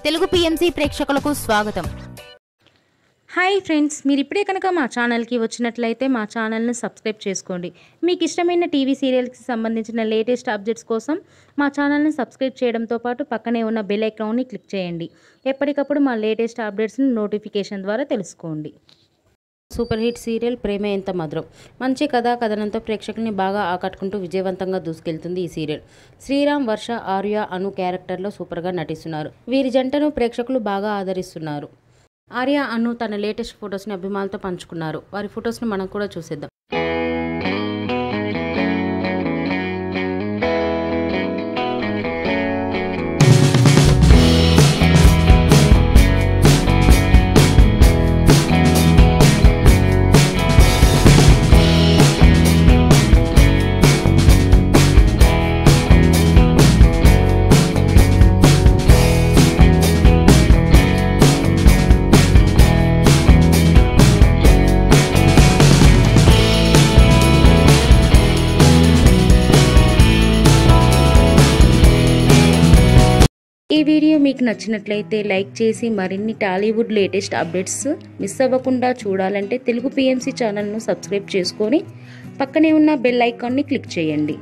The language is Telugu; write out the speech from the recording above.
తెలుగు పిఎంసి ప్రేక్షకులకు స్వాగతం. హాయ్ ఫ్రెండ్స్, మీరు ఇప్పుడే కనుక మా ఛానల్కి వచ్చినట్లయితే మా ఛానల్ని సబ్స్క్రైబ్ చేసుకోండి. మీకు ఇష్టమైన టీవీ సీరియల్స్కి సంబంధించిన లేటెస్ట్ అప్డేట్స్ కోసం మా ఛానల్ని సబ్స్క్రైబ్ చేయడంతో పాటు పక్కనే ఉన్న బెల్ ఐకాన్ని క్లిక్ చేయండి. ఎప్పటికప్పుడు మా లేటెస్ట్ అప్డేట్స్ని నోటిఫికేషన్ ద్వారా తెలుసుకోండి. సూపర్ హిట్ సీరియల్ ప్రేమ ఎంత మధురం. మంచి కథనంతో ప్రేక్షకుల్ని బాగా ఆకట్టుకుంటూ విజయవంతంగా దూసుకెళ్తుంది ఈ సీరియల్. శ్రీరామ్, వర్ష, ఆర్య, అను క్యారెక్టర్లో సూపర్గా నటిస్తున్నారు. వీరి జంటను ప్రేక్షకులు బాగా ఆదరిస్తున్నారు. ఆర్య, అను తన లేటెస్ట్ ఫొటోస్ని అభిమానులతో పంచుకున్నారు. వారి ఫొటోస్ని మనం కూడా చూసేద్దాం. ఈ వీడియో మీకు నచ్చినట్లయితే లైక్ చేసి మరిన్ని టాలీవుడ్ లేటెస్ట్ అప్డేట్స్ మిస్ అవ్వకుండా చూడాలంటే తెలుగు పిఎంసి ఛానల్ను సబ్స్క్రైబ్ చేసుకొని పక్కనే ఉన్న బెల్ ఐకాన్ని క్లిక్ చేయండి.